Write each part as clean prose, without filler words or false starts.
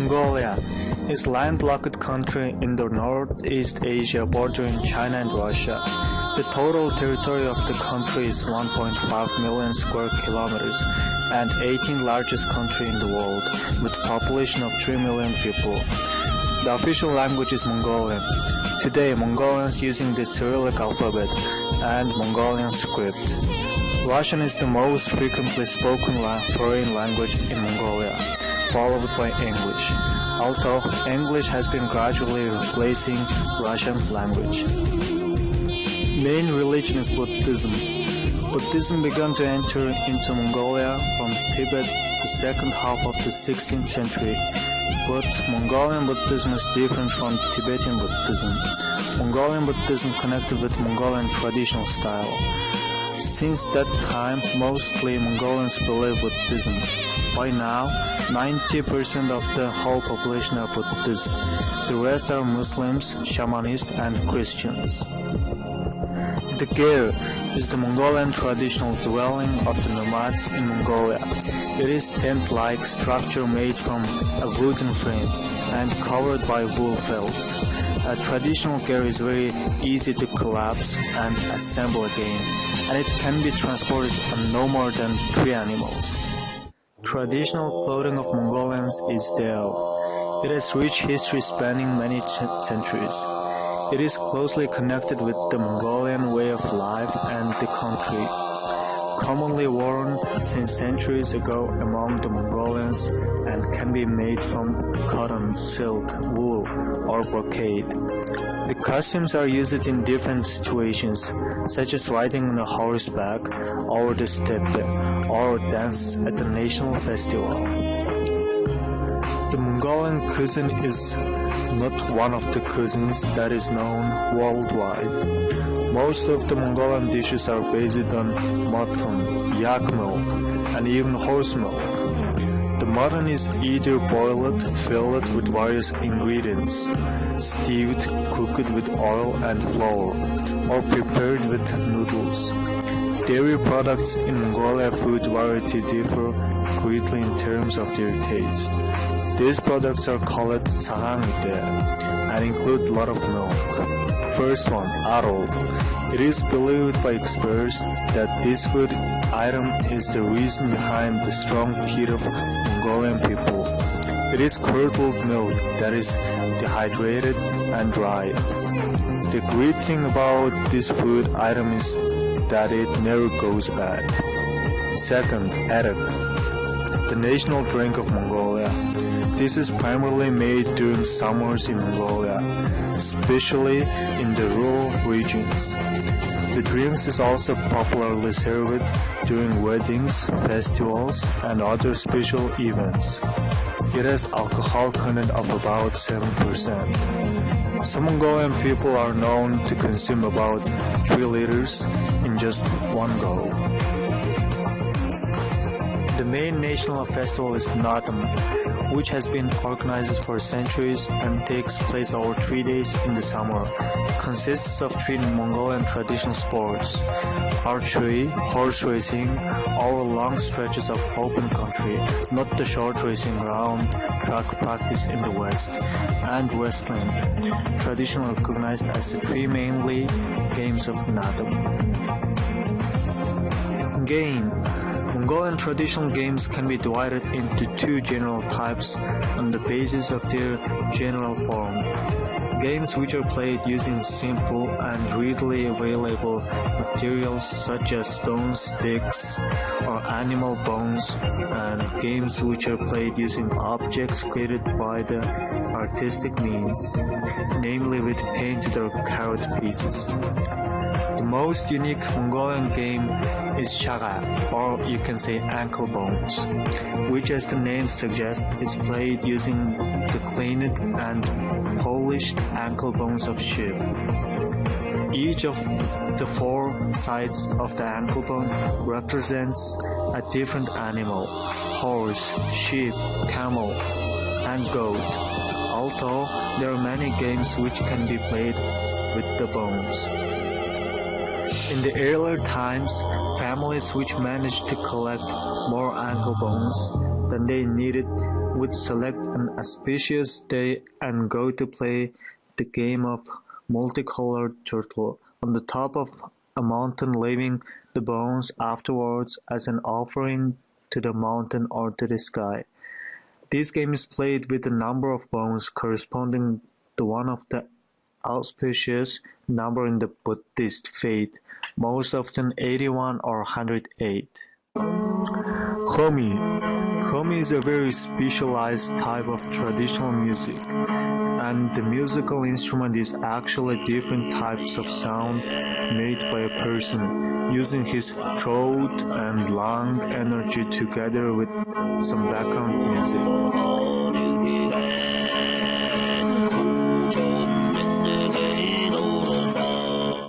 Mongolia is a landlocked country in the Northeast Asia bordering China and Russia. The total territory of the country is 1.5 million square kilometers and 18th largest country in the world, with a population of 3 million people. The official language is Mongolian. Today, Mongolians using the Cyrillic alphabet and Mongolian script. Russian is the most frequently spoken foreign language in Mongolia, followed by English, although English has been gradually replacing Russian language. Main religion is Buddhism. Buddhism began to enter into Mongolia from Tibet the second half of the 16th century, but Mongolian Buddhism is different from Tibetan Buddhism. Mongolian Buddhism connected with Mongolian traditional style. Since that time, mostly Mongolians believe Buddhism. By now, 90% of the whole population are Buddhist. The rest are Muslims, Shamanists, and Christians. The ger is the Mongolian traditional dwelling of the nomads in Mongolia. It is tent-like structure made from a wooden frame and covered by wool felt. A traditional ger is very easy to collapse and assemble again, and it can be transported on no more than 3 animals. Traditional clothing of Mongolians is deo. It has rich history spanning many centuries. It is closely connected with the Mongolian way of life and the country. Commonly worn since centuries ago among the Mongolians and can be made from cotton, silk, wool, or brocade. The costumes are used in different situations, such as riding on a horseback over the steppe or dance at the national festival. The Mongolian cuisine is not one of the cuisines that is known worldwide. Most of the Mongolian dishes are based on mutton, yak milk, and even horse milk. The mutton is either boiled, filled with various ingredients, stewed, cooked with oil and flour, or prepared with noodles. Dairy products in Mongolia food variety differ greatly in terms of their taste. These products are called tsagangite and include a lot of milk. First one, arol. It is believed by experts that this food item is the reason behind the strong teeth of Mongolian people. It is curdled milk that is dehydrated and dried. The great thing about this food item is that it never goes bad. Second, arek, the national drink of Mongolia. This is primarily made during summers in Mongolia, especially in the rural regions. The drink is also popularly served during weddings, festivals, and other special events. It has alcohol content of about 7%. Some Mongolian people are known to consume about 3 liters in just one go. The main national festival is Naadam, which has been organized for centuries and takes place over 3 days in the summer. Consists of 3 Mongolian traditional sports: archery, horse racing, over long stretches of open country, not the short racing ground, track practice in the west, and wrestling, traditionally recognized as the 3 mainly games of Naadam. Game. Mongolian traditional games can be divided into 2 general types on the basis of their general form. Games which are played using simple and readily available materials such as stones, sticks, or animal bones, and games which are played using objects created by the artistic means, namely with painted or carved pieces. The most unique Mongolian game is shaga, or you can say ankle bones, which, as the name suggests, is played using the cleaned and polished ankle bones of sheep. Each of the 4 sides of the ankle bone represents a different animal: horse, sheep, camel, and goat. Although there are many games which can be played with the bones. In the earlier times, families which managed to collect more ankle bones than they needed would select an auspicious day and go to play the game of multicolored turtle on the top of a mountain, leaving the bones afterwards as an offering to the mountain or to the sky. This game is played with a number of bones corresponding to one of the auspicious number in the Buddhist faith, most often 81 or 108. Homi. Homi is a very specialized type of traditional music, and the musical instrument is actually different types of sound made by a person using his throat and lung energy together with some background music.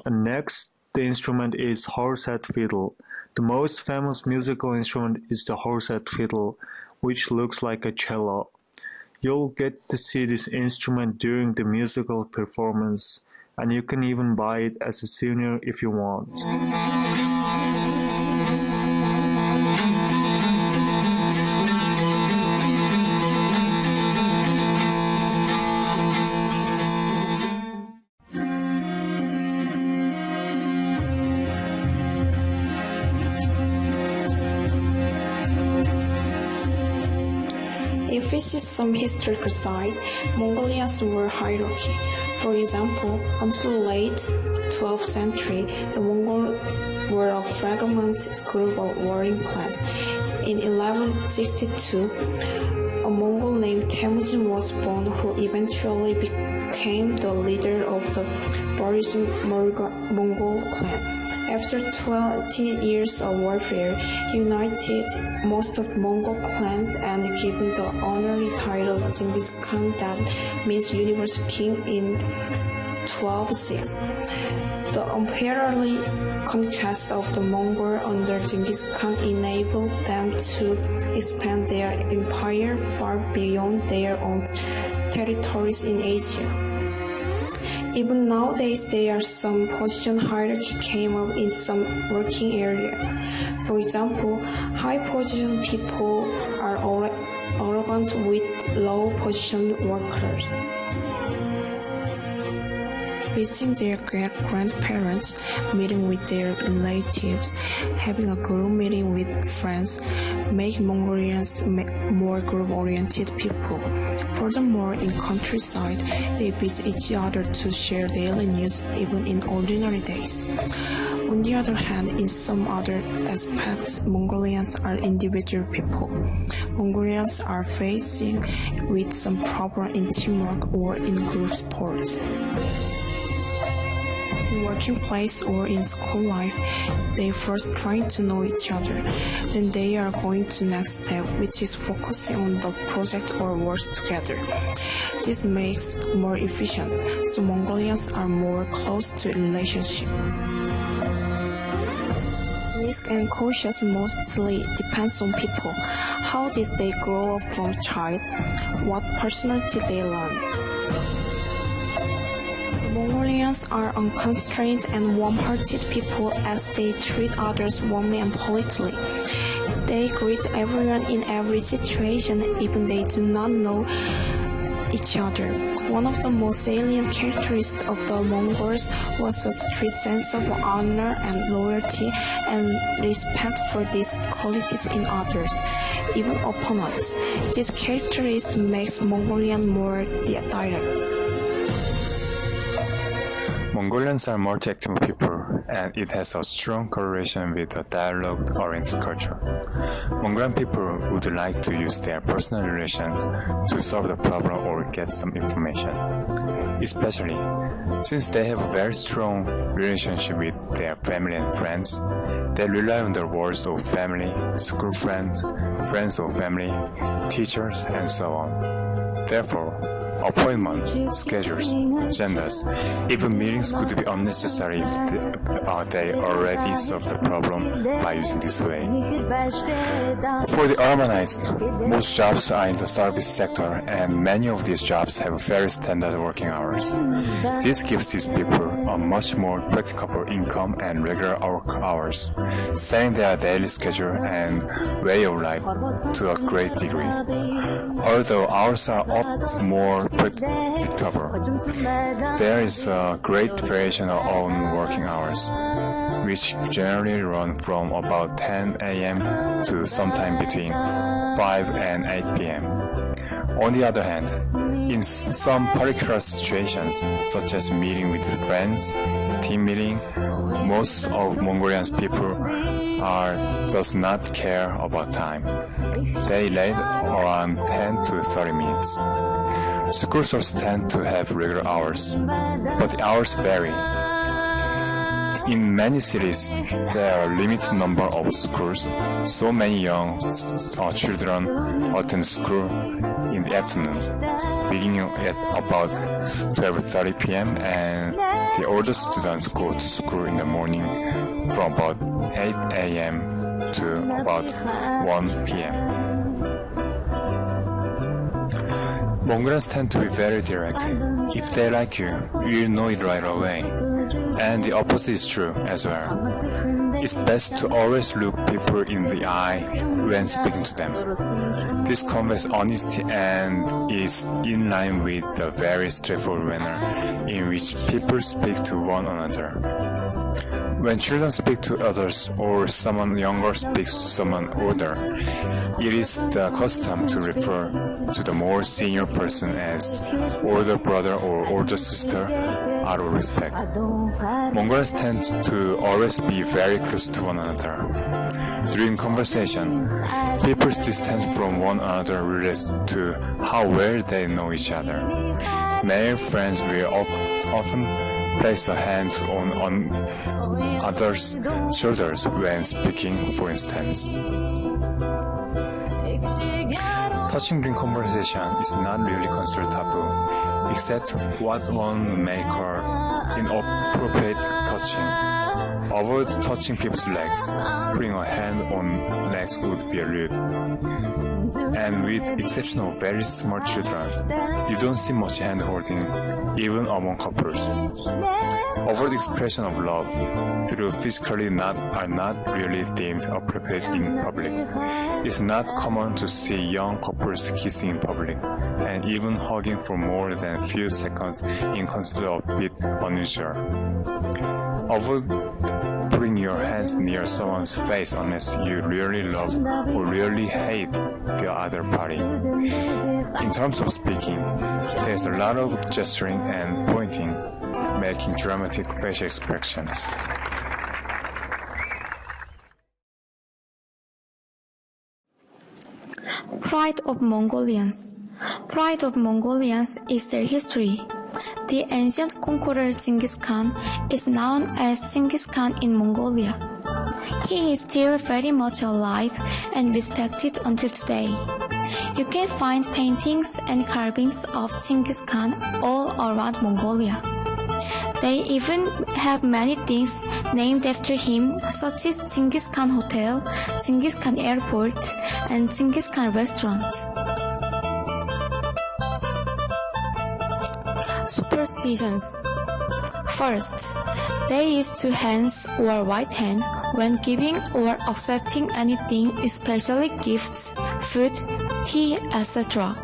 And next, the instrument is horsehead fiddle. The most famous musical instrument is the horsehead fiddle, which looks like a cello. You'll get to see this instrument during the musical performance, and you can even buy it as a souvenir if you want. If we see some historical side, Mongolians were hierarchy. For example, until the late 12th century, the Mongols were a fragmented group of warring clans. In 1162, a Mongol named Temujin was born, who eventually became the leader of the Borisov Mongol clan. After 20 years of warfare, he united most of Mongol clans and given the honorary title Genghis Khan, that means universal king, in 1206. The imperial conquest of the Mongols under Genghis Khan enabled them to expand their empire far beyond their own territories in Asia. Even nowadays, there are some position hierarchy came up in some working area. For example, high position people are arrogant with low position workers. Visiting their grandparents, meeting with their relatives, having a group meeting with friends make Mongolians more group-oriented people. Furthermore, in countryside, they visit each other to share daily news even in ordinary days. On the other hand, in some other aspects, Mongolians are individual people. Mongolians are facing with some problem in teamwork or in group sports. In working place or in school life, they first try to know each other. Then they are going to next step, which is focusing on the project or works together. This makes more efficient, so Mongolians are more close to relationship. Risk and cautious mostly depends on people. How did they grow up from child? What personality they learn? Mongolians are unconstrained and warm-hearted people, as they treat others warmly and politely. They greet everyone in every situation, even they do not know each other. One of the most salient characteristics of the Mongols was a strict sense of honor and loyalty and respect for these qualities in others, even opponents. This characteristic makes Mongolian more direct. Mongolians are multi-active people, and it has a strong correlation with a dialogue-oriented culture. Mongolian people would like to use their personal relations to solve the problem or get some information. Especially since they have a very strong relationship with their family and friends, they rely on the words of family, school friends, friends of family, teachers, and so on. Therefore, appointment, schedules, genders. Even meetings could be unnecessary if they already solve the problem by using this way. For the urbanized, most jobs are in the service sector, and many of these jobs have very standard working hours. This gives these people a much more practicable income and regular work hours, setting their daily schedule and way of life to a great degree. Although hours are often more predictable, there is a great variation on working hours, which generally run from about 10 a.m. to sometime between 5 and 8 p.m. On the other hand, in some particular situations, such as meeting with friends, team meeting, most of Mongolian people does not care about time. They late around 10 to 30 minutes. Schools also tend to have regular hours, but the hours vary. In many cities, there are a limited number of schools, so many young children attend school in the afternoon, beginning at about 12:30 p.m. and the older students go to school in the morning from about 8 a.m. to about 1 p.m. Mongolians tend to be very direct. If they like you, you'll know it right away. And the opposite is true as well. It's best to always look people in the eye when speaking to them. This conveys honesty and is in line with the very straightforward manner in which people speak to one another. When children speak to others or someone younger speaks to someone older, it is the custom to refer to the more senior person as older brother or older sister out of respect. Mongolians tend to always be very close to one another. During conversation, people's distance from one another relates to how well they know each other. Male friends will often place a hand on others' shoulders when speaking, for instance. Touching during conversation is not really considered taboo, except what one may call inappropriate touching. Avoid touching people's legs. Putting a hand on legs would be rude. And with exception of very small children, you don't see much hand holding, even among couples. Overt expression of love through physically are not really deemed appropriate in public. It's not common to see young couples kissing in public, and even hugging for more than a few seconds is considered a bit unusual. Avoid putting your hands near someone's face unless you really love or really hate the other party. In terms of speaking, there's a lot of gesturing and pointing, making dramatic facial expressions. Pride of Mongolians. Pride of Mongolians is their history. The ancient conqueror Genghis Khan is known as Genghis Khan in Mongolia. He is still very much alive and respected until today. You can find paintings and carvings of Genghis Khan all around Mongolia. They even have many things named after him, such as Genghis Khan Hotel, Genghis Khan Airport, and Genghis Khan Restaurant. Superstitions. First, they use two hands or right hand when giving or accepting anything, especially gifts, food, tea, etc.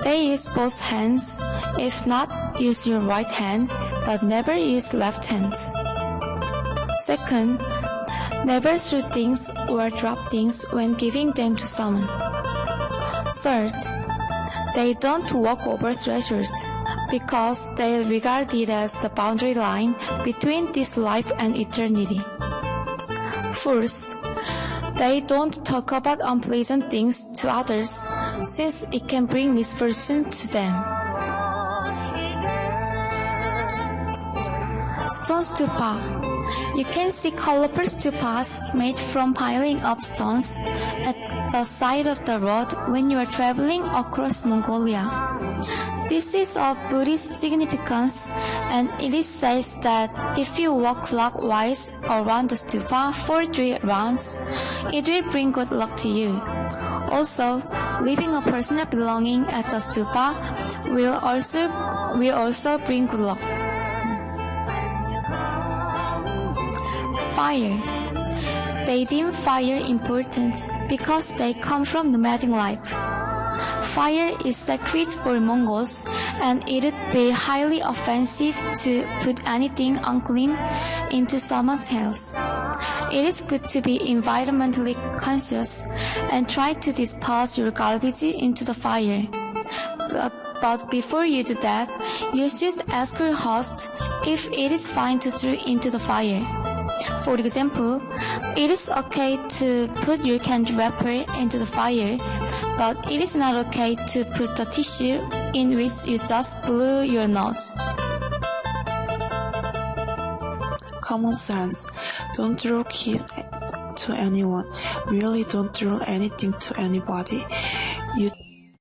They use both hands. If not, use your right hand, but never use left hand. Second, never throw things or drop things when giving them to someone. Third, they don't walk over thresholds, because they regard it as the boundary line between this life and eternity. Fourth, they don't talk about unpleasant things to others, since it can bring misfortune to them. Stone stupa. You can see colorful stupas made from piling up stones at the side of the road when you are traveling across Mongolia. This is of Buddhist significance, and it is said that if you walk clockwise around the stupa for 3 rounds, it will bring good luck to you. Also, leaving a personal belonging at the stupa will also bring good luck. Fire. They deem fire important because they come from nomadic life. Fire is sacred for Mongols, and it would be highly offensive to put anything unclean into someone's house. It is good to be environmentally conscious and try to dispose your garbage into the fire. But before you do that, you should ask your host if it is fine to throw into the fire. For example, it is okay to put your candy wrapper into the fire, but it is not okay to put the tissue in which you just blew your nose. Common sense. Don't throw keys to anyone. Really don't throw anything to anybody. You